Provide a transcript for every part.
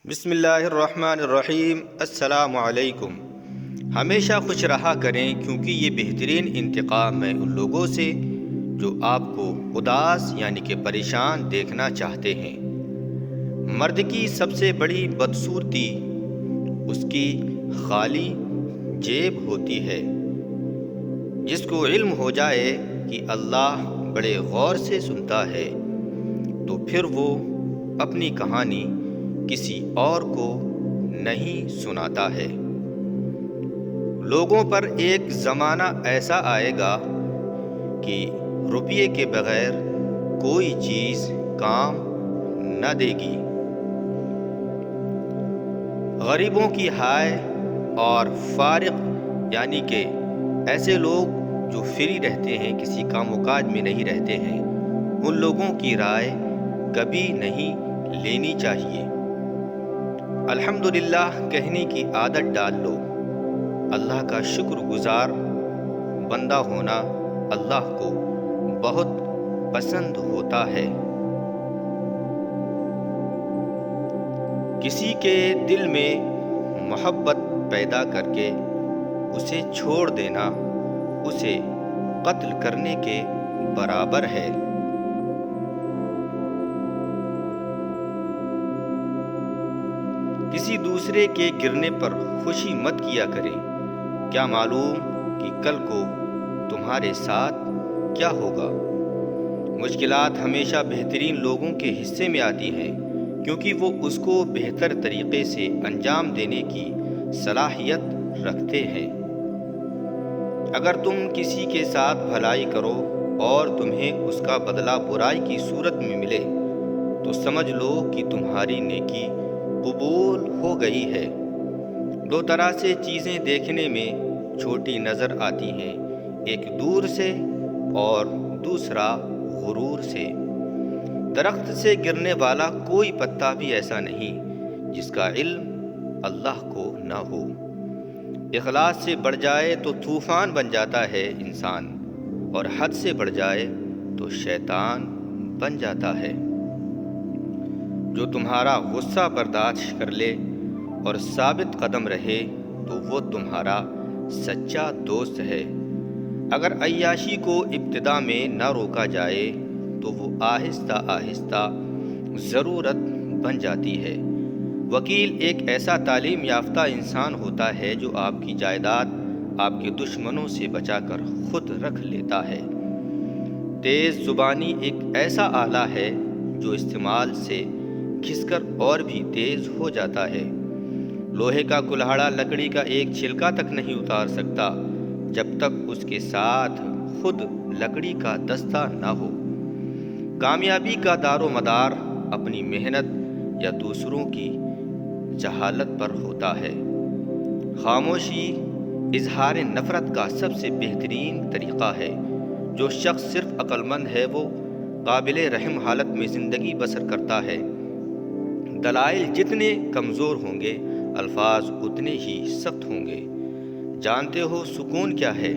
بسم اللہ الرحمن الرحیم۔ السلام علیکم۔ ہمیشہ خوش رہا کریں کیونکہ یہ بہترین انتقام ہے ان لوگوں سے جو آپ کو اداس یعنی کہ پریشان دیکھنا چاہتے ہیں۔ مرد کی سب سے بڑی بدصورتی اس کی خالی جیب ہوتی ہے۔ جس کو علم ہو جائے کہ اللہ بڑے غور سے سنتا ہے تو پھر وہ اپنی کہانی کسی اور کو نہیں سناتا ہے۔ لوگوں پر ایک زمانہ ایسا آئے گا کہ روپیے کے بغیر کوئی چیز کام نہ دے گی۔ غریبوں کی ہائے اور فارغ یعنی کہ ایسے لوگ جو فری رہتے ہیں، کسی کام و کاج میں نہیں رہتے ہیں، ان لوگوں کی رائے کبھی نہیں لینی چاہیے۔ الحمدللہ کہنے کی عادت ڈال لو۔ اللہ کا شکر گزار بندہ ہونا اللہ کو بہت پسند ہوتا ہے۔ کسی کے دل میں محبت پیدا کر کے اسے چھوڑ دینا اسے قتل کرنے کے برابر ہے۔ کسی دوسرے کے گرنے پر خوشی مت کیا کریں، کیا معلوم کہ کل کو تمہارے ساتھ کیا ہوگا۔ مشکلات ہمیشہ بہترین لوگوں کے حصے میں آتی ہیں کیونکہ وہ اس کو بہتر طریقے سے انجام دینے کی صلاحیت رکھتے ہیں۔ اگر تم کسی کے ساتھ بھلائی کرو اور تمہیں اس کا بدلہ برائی کی صورت میں ملے تو سمجھ لو کہ تمہاری نیکی قبول ہو گئی ہے۔ دو طرح سے چیزیں دیکھنے میں چھوٹی نظر آتی ہیں، ایک دور سے اور دوسرا غرور سے۔ درخت سے گرنے والا کوئی پتا بھی ایسا نہیں جس کا علم اللہ کو نہ ہو۔ اخلاص سے بڑھ جائے تو طوفان بن جاتا ہے انسان، اور حد سے بڑھ جائے تو شیطان بن جاتا ہے۔ جو تمہارا غصہ برداشت کر لے اور ثابت قدم رہے تو وہ تمہارا سچا دوست ہے۔ اگر عیاشی کو ابتدا میں نہ روکا جائے تو وہ آہستہ آہستہ ضرورت بن جاتی ہے۔ وکیل ایک ایسا تعلیم یافتہ انسان ہوتا ہے جو آپ کی جائیداد آپ کے دشمنوں سے بچا کر خود رکھ لیتا ہے۔ تیز زبانی ایک ایسا آلہ ہے جو استعمال سے کھس کر اور بھی تیز ہو جاتا ہے۔ لوہے کا کلہاڑا لکڑی کا ایک چھلکا تک نہیں اتار سکتا جب تک اس کے ساتھ خود لکڑی کا دستہ نہ ہو۔ کامیابی کا دار و مدار اپنی محنت یا دوسروں کی جہالت پر ہوتا ہے۔ خاموشی اظہار نفرت کا سب سے بہترین طریقہ ہے۔ جو شخص صرف عقل مند ہے وہ قابل رحم حالت میں زندگی بسر کرتا ہے۔ دلائل جتنے کمزور ہوں گے الفاظ اتنے ہی سخت ہوں گے۔ جانتے ہو سکون کیا ہے؟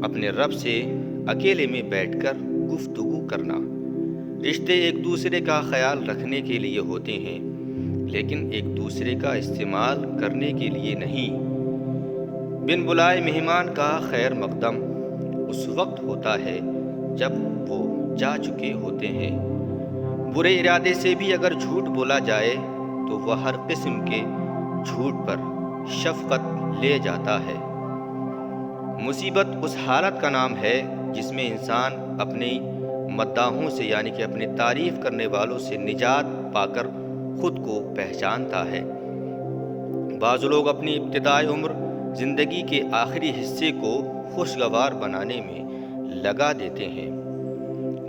اپنے رب سے اکیلے میں بیٹھ کر گفتگو کرنا۔ رشتے ایک دوسرے کا خیال رکھنے کے لیے ہوتے ہیں لیکن ایک دوسرے کا استعمال کرنے کے لیے نہیں۔ بن بلائے مہمان کا خیر مقدم اس وقت ہوتا ہے جب وہ جا چکے ہوتے ہیں۔ برے ارادے سے بھی اگر جھوٹ بولا جائے تو وہ ہر قسم کے جھوٹ پر شفقت لے جاتا ہے۔ مصیبت اس حالت کا نام ہے جس میں انسان اپنی مداحوں سے یعنی کہ اپنی تعریف کرنے والوں سے نجات پا کر خود کو پہچانتا ہے۔ بعض لوگ اپنی ابتدائی عمر زندگی کے آخری حصے کو خوشگوار بنانے میں لگا دیتے ہیں۔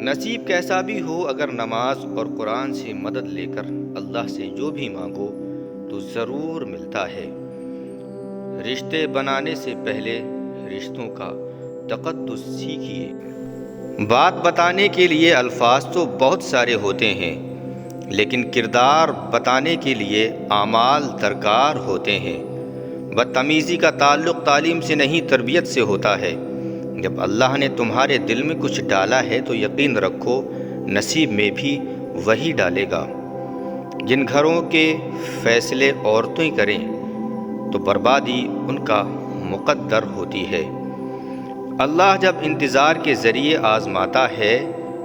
نصیب کیسا بھی ہو، اگر نماز اور قرآن سے مدد لے کر اللہ سے جو بھی مانگو تو ضرور ملتا ہے۔ رشتے بنانے سے پہلے رشتوں کا تقدس سیکھیے۔ بات بتانے کے لیے الفاظ تو بہت سارے ہوتے ہیں لیکن کردار بتانے کے لیے اعمال درکار ہوتے ہیں۔ بدتمیزی کا تعلق تعلیم سے نہیں تربیت سے ہوتا ہے۔ جب اللہ نے تمہارے دل میں کچھ ڈالا ہے تو یقین رکھو نصیب میں بھی وہی ڈالے گا۔ جن گھروں کے فیصلے عورتیں کریں تو بربادی ان کا مقدر ہوتی ہے۔ اللہ جب انتظار کے ذریعے آزماتا ہے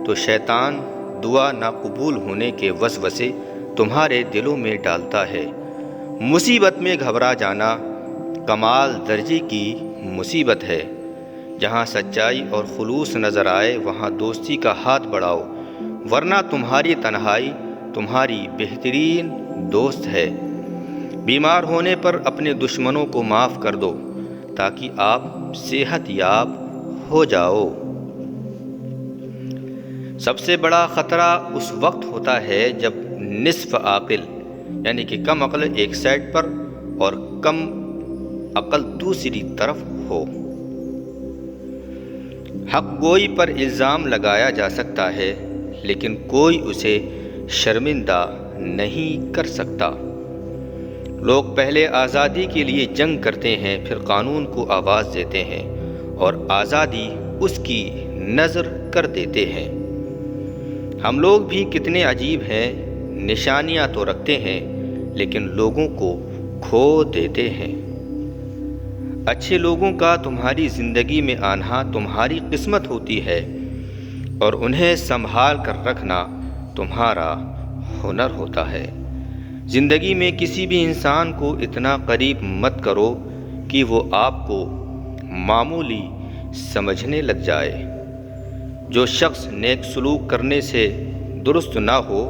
تو شیطان دعا نہ قبول ہونے کے وسوسے تمہارے دلوں میں ڈالتا ہے۔ مصیبت میں گھبرا جانا کمال درجے کی مصیبت ہے۔ جہاں سچائی اور خلوص نظر آئے وہاں دوستی کا ہاتھ بڑھاؤ، ورنہ تمہاری تنہائی تمہاری بہترین دوست ہے۔ بیمار ہونے پر اپنے دشمنوں کو معاف کر دو تاکہ آپ صحت یاب ہو جاؤ۔ سب سے بڑا خطرہ اس وقت ہوتا ہے جب نصف عاقل یعنی کہ کم عقل ایک سائڈ پر اور کم عقل دوسری طرف ہو۔ حق گوئی پر الزام لگایا جا سکتا ہے لیکن کوئی اسے شرمندہ نہیں کر سکتا۔ لوگ پہلے آزادی کے لیے جنگ کرتے ہیں، پھر قانون کو آواز دیتے ہیں اور آزادی اس کی نذر کر دیتے ہیں۔ ہم لوگ بھی کتنے عجیب ہیں، نشانیاں تو رکھتے ہیں لیکن لوگوں کو کھو دیتے ہیں۔ اچھے لوگوں کا تمہاری زندگی میں آنا تمہاری قسمت ہوتی ہے اور انہیں سنبھال کر رکھنا تمہارا ہنر ہوتا ہے۔ زندگی میں کسی بھی انسان کو اتنا قریب مت کرو کہ وہ آپ کو معمولی سمجھنے لگ جائے۔ جو شخص نیک سلوک کرنے سے درست نہ ہو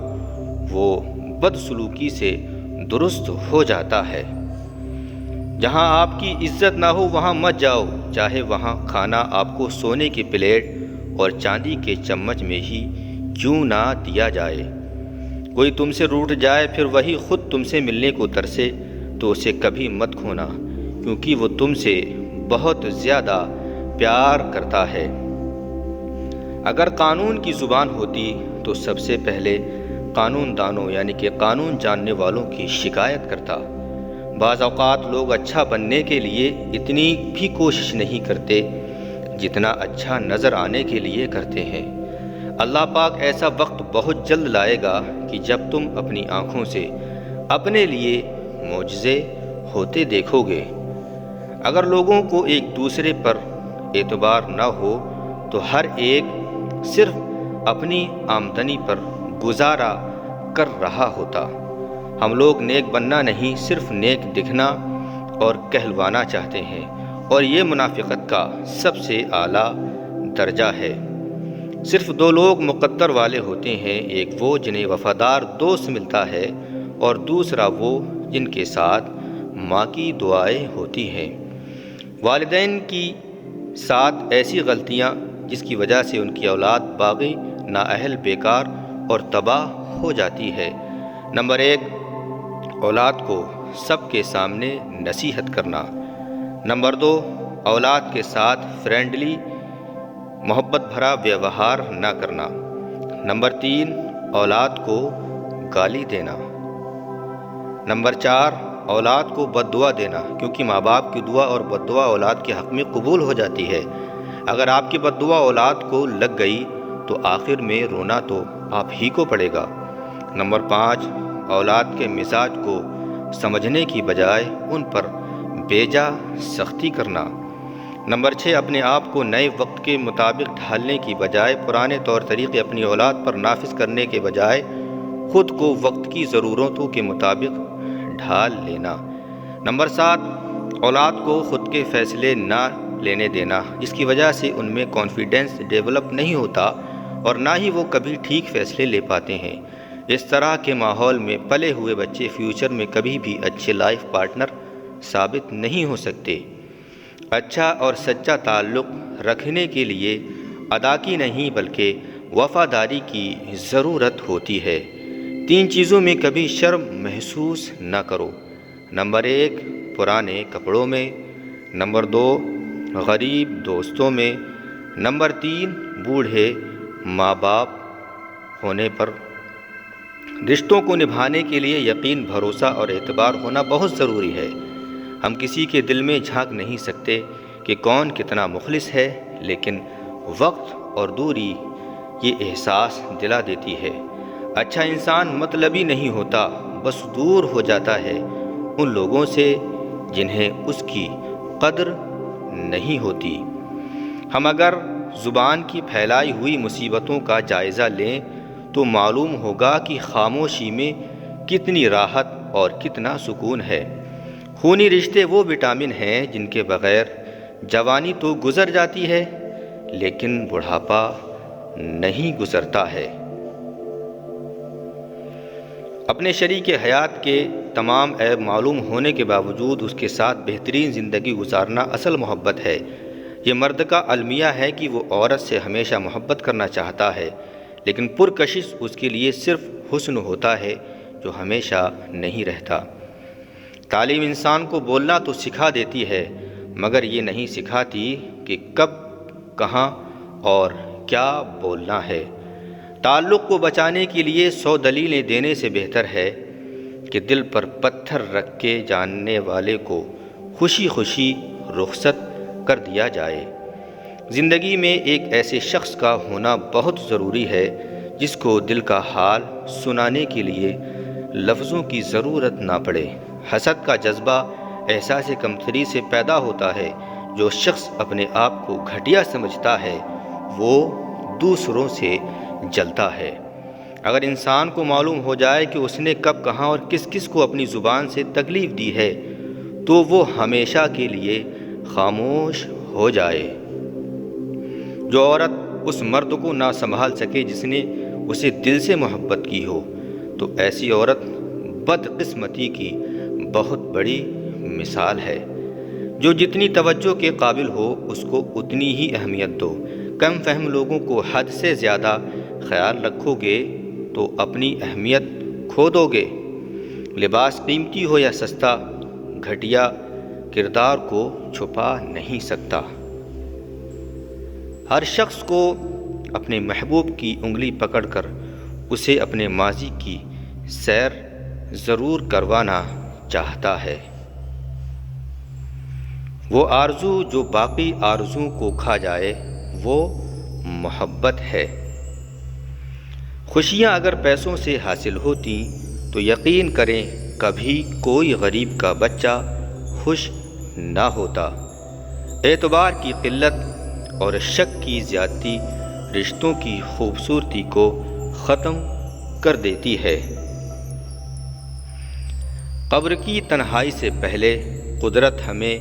وہ بد سلوکی سے درست ہو جاتا ہے۔ جہاں آپ کی عزت نہ ہو وہاں مت جاؤ، چاہے وہاں کھانا آپ کو سونے کی پلیٹ اور چاندی کے چمچ میں ہی کیوں نہ دیا جائے۔ کوئی تم سے روٹھ جائے پھر وہی خود تم سے ملنے کو ترسے تو اسے کبھی مت کھونا، کیونکہ وہ تم سے بہت زیادہ پیار کرتا ہے۔ اگر قانون کی زبان ہوتی تو سب سے پہلے قانون دانوں یعنی کہ قانون جاننے والوں کی شکایت کرتا۔ بعض اوقات لوگ اچھا بننے کے لیے اتنی بھی کوشش نہیں کرتے جتنا اچھا نظر آنے کے لیے کرتے ہیں۔ اللہ پاک ایسا وقت بہت جلد لائے گا کہ جب تم اپنی آنکھوں سے اپنے لیے معجزے ہوتے دیکھو گے۔ اگر لوگوں کو ایک دوسرے پر اعتبار نہ ہو تو ہر ایک صرف اپنی آمدنی پر گزارا کر رہا ہوتا۔ ہم لوگ نیک بننا نہیں صرف نیک دکھنا اور کہلوانا چاہتے ہیں، اور یہ منافقت کا سب سے اعلیٰ درجہ ہے۔ صرف دو لوگ مقدر والے ہوتے ہیں، ایک وہ جنہیں وفادار دوست ملتا ہے اور دوسرا وہ جن کے ساتھ ماں کی دعائیں ہوتی ہیں۔ والدین کی ساتھ ایسی غلطیاں جس کی وجہ سے ان کی اولاد باغی، نااہل، بیکار اور تباہ ہو جاتی ہے۔ نمبر 1، اولاد کو سب کے سامنے نصیحت کرنا۔ نمبر 2، اولاد کے ساتھ فرینڈلی محبت بھرا ویوہار نہ کرنا۔ نمبر 3، اولاد کو گالی دینا۔ نمبر 4، اولاد کو بد دعا دینا، کیونکہ ماں باپ کی دعا اور بد دعا اولاد کے حق میں قبول ہو جاتی ہے۔ اگر آپ کی بد دعا اولاد کو لگ گئی تو آخر میں رونا تو آپ ہی کو پڑے گا۔ نمبر 5، اولاد کے مزاج کو سمجھنے کی بجائے ان پر بیجا سختی کرنا۔ نمبر 6، اپنے آپ کو نئے وقت کے مطابق ڈھالنے کی بجائے پرانے طور طریقے اپنی اولاد پر نافذ کرنے کے بجائے خود کو وقت کی ضرورتوں کے مطابق ڈھال لینا۔ نمبر 7، اولاد کو خود کے فیصلے نہ لینے دینا، جس کی وجہ سے ان میں کانفیڈنس ڈیولپ نہیں ہوتا اور نہ ہی وہ کبھی ٹھیک فیصلے لے پاتے ہیں۔ اس طرح کے ماحول میں پلے ہوئے بچے فیوچر میں کبھی بھی اچھے لائف پارٹنر ثابت نہیں ہو سکتے۔ اچھا اور سچا تعلق رکھنے کے لیے ادا کی نہیں بلکہ وفاداری کی ضرورت ہوتی ہے۔ 3 چیزوں میں کبھی شرم محسوس نہ کرو۔ نمبر 1، پرانے کپڑوں میں۔ نمبر 2، غریب دوستوں میں۔ نمبر 3، بوڑھے ماں باپ ہونے پر۔ رشتوں کو نبھانے کے لیے یقین، بھروسہ اور اعتبار ہونا بہت ضروری ہے۔ ہم کسی کے دل میں جھانک نہیں سکتے کہ کون کتنا مخلص ہے، لیکن وقت اور دوری یہ احساس دلا دیتی ہے۔ اچھا انسان مطلبی نہیں ہوتا، بس دور ہو جاتا ہے ان لوگوں سے جنہیں اس کی قدر نہیں ہوتی۔ ہم اگر زبان کی پھیلائی ہوئی مصیبتوں کا جائزہ لیں تو معلوم ہوگا کہ خاموشی میں کتنی راحت اور کتنا سکون ہے۔ خونی رشتے وہ وٹامن ہیں جن کے بغیر جوانی تو گزر جاتی ہے لیکن بڑھاپا نہیں گزرتا ہے۔ اپنے شریک حیات کے تمام عیب معلوم ہونے کے باوجود اس کے ساتھ بہترین زندگی گزارنا اصل محبت ہے۔ یہ مرد کا المیہ ہے کہ وہ عورت سے ہمیشہ محبت کرنا چاہتا ہے، لیکن پرکشش اس کے لیے صرف حسن ہوتا ہے جو ہمیشہ نہیں رہتا۔ تعلیم انسان کو بولنا تو سکھا دیتی ہے مگر یہ نہیں سکھاتی کہ کب، کہاں اور کیا بولنا ہے۔ تعلق کو بچانے کے لیے 100 دلیلیں دینے سے بہتر ہے کہ دل پر پتھر رکھ کے جاننے والے کو خوشی خوشی رخصت کر دیا جائے۔ زندگی میں ایک ایسے شخص کا ہونا بہت ضروری ہے جس کو دل کا حال سنانے کے لیے لفظوں کی ضرورت نہ پڑے۔ حسد کا جذبہ احساس کمتری سے پیدا ہوتا ہے۔ جو شخص اپنے آپ کو گھٹیا سمجھتا ہے وہ دوسروں سے جلتا ہے۔ اگر انسان کو معلوم ہو جائے کہ اس نے کب، کہاں اور کس کس کو اپنی زبان سے تکلیف دی ہے تو وہ ہمیشہ کے لیے خاموش ہو جائے۔ جو عورت اس مرد کو نہ سنبھال سکے جس نے اسے دل سے محبت کی ہو تو ایسی عورت بدقسمتی کی بہت بڑی مثال ہے۔ جو جتنی توجہ کے قابل ہو اس کو اتنی ہی اہمیت دو۔ کم فہم لوگوں کو حد سے زیادہ خیال رکھو گے تو اپنی اہمیت کھو دو گے۔ لباس قیمتی ہو یا سستا، گھٹیا کردار کو چھپا نہیں سکتا۔ ہر شخص کو اپنے محبوب کی انگلی پکڑ کر اسے اپنے ماضی کی سیر ضرور کروانا چاہتا ہے۔ وہ آرزو جو باقی آرزوؤں کو کھا جائے وہ محبت ہے۔ خوشیاں اگر پیسوں سے حاصل ہوتی تو یقین کریں کبھی کوئی غریب کا بچہ خوش نہ ہوتا۔ اعتبار کی قلت اور شک کی زیادتی رشتوں کی خوبصورتی کو ختم کر دیتی ہے۔ قبر کی تنہائی سے پہلے قدرت ہمیں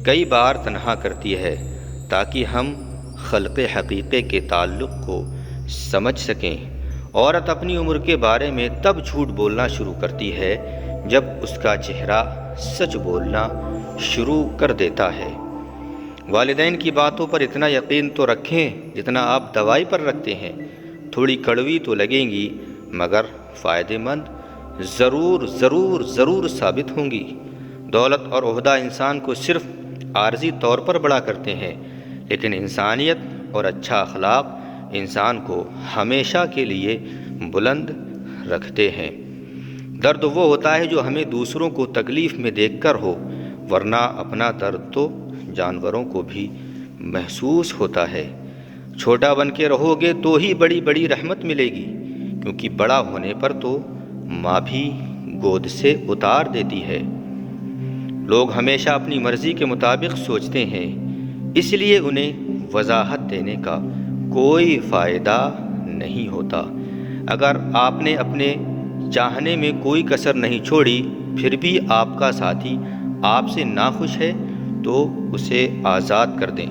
کئی بار تنہا کرتی ہے تاکہ ہم خلق حقیقی کے تعلق کو سمجھ سکیں۔ عورت اپنی عمر کے بارے میں تب جھوٹ بولنا شروع کرتی ہے جب اس کا چہرہ سچ بولنا شروع کر دیتا ہے۔ والدین کی باتوں پر اتنا یقین تو رکھیں جتنا آپ دوائی پر رکھتے ہیں۔ تھوڑی کڑوی تو لگیں گی مگر فائدہ مند ضرور ضرور ضرور ثابت ہوں گی۔ دولت اور عہدہ انسان کو صرف عارضی طور پر بڑا کرتے ہیں لیکن انسانیت اور اچھا اخلاق انسان کو ہمیشہ کے لیے بلند رکھتے ہیں۔ درد وہ ہوتا ہے جو ہمیں دوسروں کو تکلیف میں دیکھ کر ہو، ورنہ اپنا درد تو جانوروں کو بھی محسوس ہوتا ہے۔ چھوٹا بن کے رہو گے تو ہی بڑی بڑی رحمت ملے گی، کیونکہ بڑا ہونے پر تو ماں بھی گود سے اتار دیتی ہے۔ لوگ ہمیشہ اپنی مرضی کے مطابق سوچتے ہیں، اس لیے انہیں وضاحت دینے کا کوئی فائدہ نہیں ہوتا۔ اگر آپ نے اپنے چاہنے میں کوئی کسر نہیں چھوڑی پھر بھی آپ کا ساتھی آپ سے ناخوش ہے تو اسے آزاد کر دیں۔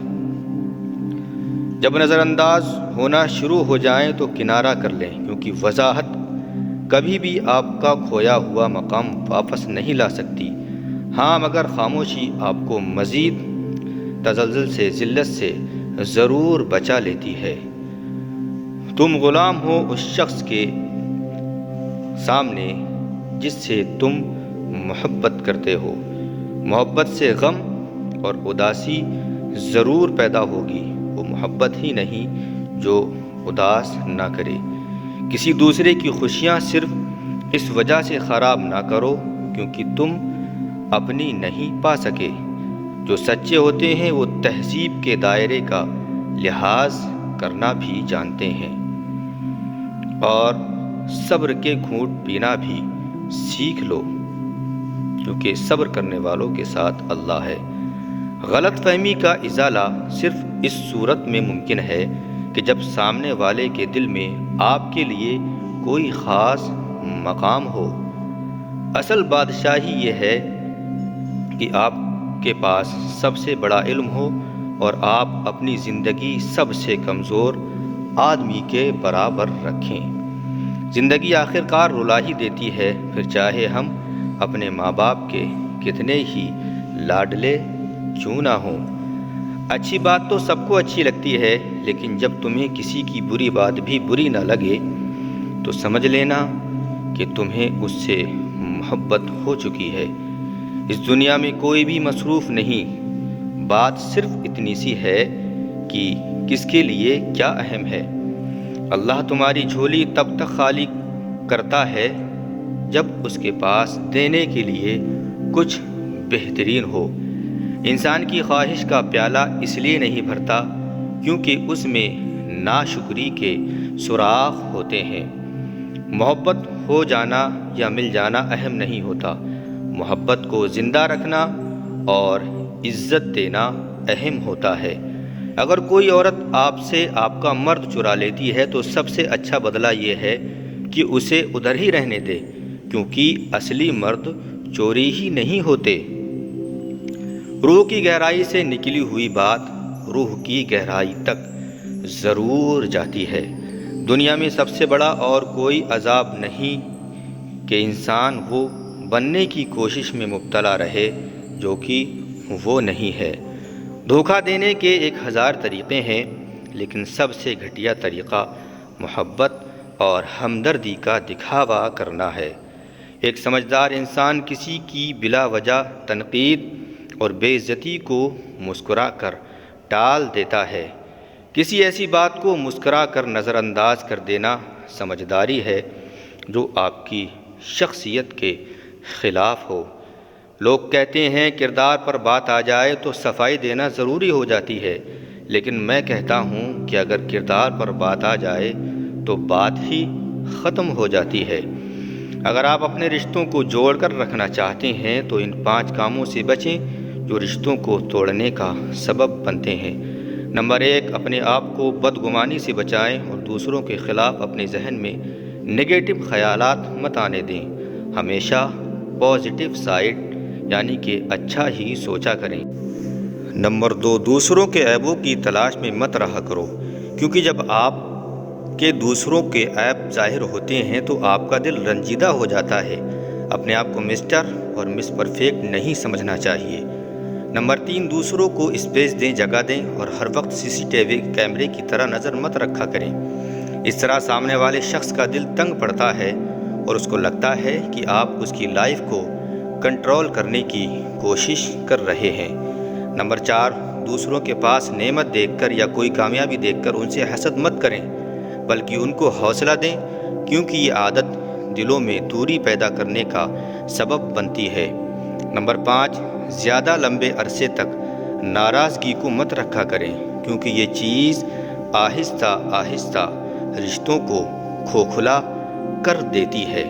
جب نظر انداز ہونا شروع ہو جائیں تو کنارہ کر لیں، کیونکہ وضاحت کبھی بھی آپ کا کھویا ہوا مقام واپس نہیں لا سکتی۔ ہاں مگر خاموشی آپ کو مزید تزلزل سے، ذلت سے ضرور بچا لیتی ہے۔ تم غلام ہو اس شخص کے سامنے جس سے تم محبت کرتے ہو۔ محبت سے غم اور اداسی ضرور پیدا ہوگی، وہ محبت ہی نہیں جو اداس نہ کرے۔ کسی دوسرے کی خوشیاں صرف اس وجہ سے خراب نہ کرو کیونکہ تم اپنی نہیں پا سکے۔ جو سچے ہوتے ہیں وہ تہذیب کے دائرے کا لحاظ کرنا بھی جانتے ہیں اور صبر کے گھونٹ پینا بھی سیکھ لو، کیونکہ صبر کرنے والوں کے ساتھ اللہ ہے۔ غلط فہمی کا ازالہ صرف اس صورت میں ممکن ہے کہ جب سامنے والے کے دل میں آپ کے لیے کوئی خاص مقام ہو۔ اصل بادشاہی یہ ہے کہ آپ کے پاس سب سے بڑا علم ہو اور آپ اپنی زندگی سب سے کمزور آدمی کے برابر رکھیں۔ زندگی آخر کار رلا ہی دیتی ہے، پھر چاہے ہم اپنے ماں باپ کے کتنے ہی لاڈلے کیوں نہ ہوں۔ اچھی بات تو سب کو اچھی لگتی ہے، لیکن جب تمہیں کسی کی بری بات بھی بری نہ لگے تو سمجھ لینا کہ تمہیں اس سے محبت ہو چکی ہے۔ اس دنیا میں کوئی بھی مصروف نہیں، بات صرف اتنی سی ہے کہ کس کے لیے کیا اہم ہے۔ اللہ تمہاری جھولی تب تک خالی کرتا ہے جب اس کے پاس دینے کے لیے کچھ بہترین ہو۔ انسان کی خواہش کا پیالہ اس لیے نہیں بھرتا کیونکہ اس میں ناشکری کے سوراخ ہوتے ہیں۔ محبت ہو جانا یا مل جانا اہم نہیں ہوتا، محبت کو زندہ رکھنا اور عزت دینا اہم ہوتا ہے۔ اگر کوئی عورت آپ سے آپ کا مرد چرا لیتی ہے تو سب سے اچھا بدلہ یہ ہے کہ اسے ادھر ہی رہنے دے، کیونکہ اصلی مرد چوری ہی نہیں ہوتے۔ روح کی گہرائی سے نکلی ہوئی بات روح کی گہرائی تک ضرور جاتی ہے۔ دنیا میں سب سے بڑا اور کوئی عذاب نہیں کہ انسان وہ بننے کی کوشش میں مبتلا رہے جو کہ وہ نہیں ہے۔ دھوکہ دینے کے 1000 طریقے ہیں، لیکن سب سے گھٹیا طریقہ محبت اور ہمدردی کا دکھاوا کرنا ہے۔ ایک سمجھدار انسان کسی کی بلا وجہ تنقید اور بے عزتی کو مسکرا کر ٹال دیتا ہے۔ کسی ایسی بات کو مسکرا کر نظر انداز کر دینا سمجھداری ہے جو آپ کی شخصیت کے خلاف ہو۔ لوگ کہتے ہیں کردار پر بات آ جائے تو صفائی دینا ضروری ہو جاتی ہے، لیکن میں کہتا ہوں کہ اگر کردار پر بات آ جائے تو بات ہی ختم ہو جاتی ہے۔ اگر آپ اپنے رشتوں کو جوڑ کر رکھنا چاہتے ہیں تو ان 5 کاموں سے بچیں جو رشتوں کو توڑنے کا سبب بنتے ہیں۔ نمبر 1، اپنے آپ کو بدگمانی سے بچائیں اور دوسروں کے خلاف اپنے ذہن میں نگیٹو خیالات مت آنے دیں۔ ہمیشہ پازیٹیو سائڈ یعنی کہ اچھا ہی سوچا کریں۔ نمبر 2، دوسروں کے عیبوں کی تلاش میں مت رہا کرو، کیونکہ جب آپ کے دوسروں کے عیب ظاہر ہوتے ہیں تو آپ کا دل رنجیدہ ہو جاتا ہے۔ اپنے آپ کو مسٹر اور مس پرفیکٹ نہیں سمجھنا چاہیے۔ نمبر 3، دوسروں کو اسپیس دیں، جگہ دیں اور ہر وقت CCTV کیمرے کی طرح نظر مت رکھا کریں۔ اس طرح سامنے والے شخص کا دل تنگ پڑتا ہے اور اس کو لگتا ہے کہ آپ اس کی لائف کو کنٹرول کرنے کی کوشش کر رہے ہیں۔ نمبر 4، دوسروں کے پاس نعمت دیکھ کر یا کوئی کامیابی دیکھ کر ان سے حسد مت کریں، بلکہ ان کو حوصلہ دیں، کیونکہ یہ عادت دلوں میں دوری پیدا کرنے کا سبب بنتی ہے۔ نمبر 5، زیادہ لمبے عرصے تک ناراضگی کو مت رکھا کریں، کیونکہ یہ چیز آہستہ آہستہ رشتوں کو کھوکھلا کر دیتی ہے۔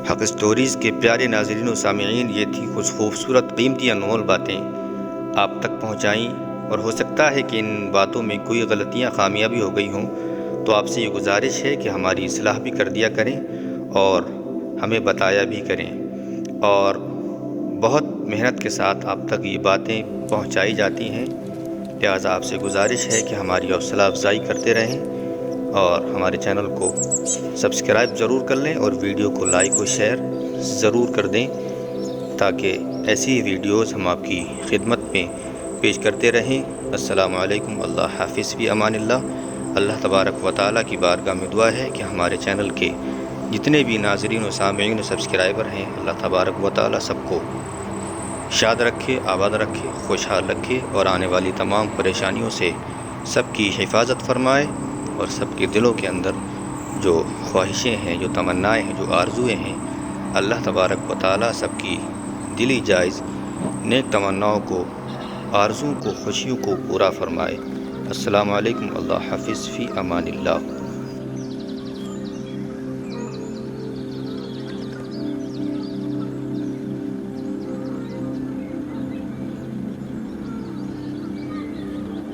حق اسٹوریز کے پیارے ناظرین و سامعین، یہ تھی کچھ خوبصورت قیمتی انمول باتیں آپ تک پہنچائیں، اور ہو سکتا ہے کہ ان باتوں میں کوئی غلطیاں خامیاں بھی ہو گئی ہوں، تو آپ سے یہ گزارش ہے کہ ہماری اصلاح بھی کر دیا کریں اور ہمیں بتایا بھی کریں، اور بہت محنت کے ساتھ آپ تک یہ باتیں پہنچائی جاتی ہیں، لہٰذا آپ سے گزارش ہے کہ ہماری حوصلہ افزائی کرتے رہیں اور ہمارے چینل کو سبسکرائب ضرور کر لیں اور ویڈیو کو لائک و شیئر ضرور کر دیں، تاکہ ایسی ویڈیوز ہم آپ کی خدمت میں پیش کرتے رہیں۔ السلام علیکم، اللہ حافظ، فی امان اللہ۔ اللہ تبارک و تعالیٰ کی بارگاہ میں دعا ہے کہ ہمارے چینل کے جتنے بھی ناظرین و سامعین و سبسکرائبر ہیں، اللہ تبارک و تعالیٰ سب کو شاد رکھے، آباد رکھے، خوشحال رکھے اور آنے والی تمام پریشانیوں سے سب کی حفاظت فرمائے، اور سب کے دلوں کے اندر جو خواہشیں ہیں، جو تمنائیں ہیں، جو آرزویں ہیں، اللہ تبارک و تعالیٰ سب کی دلی جائز نیک تمناؤں کو، آرزوؤں کو، خوشیوں کو پورا فرمائے۔ السلام علیکم، اللہ حافظ، فی امان اللہ۔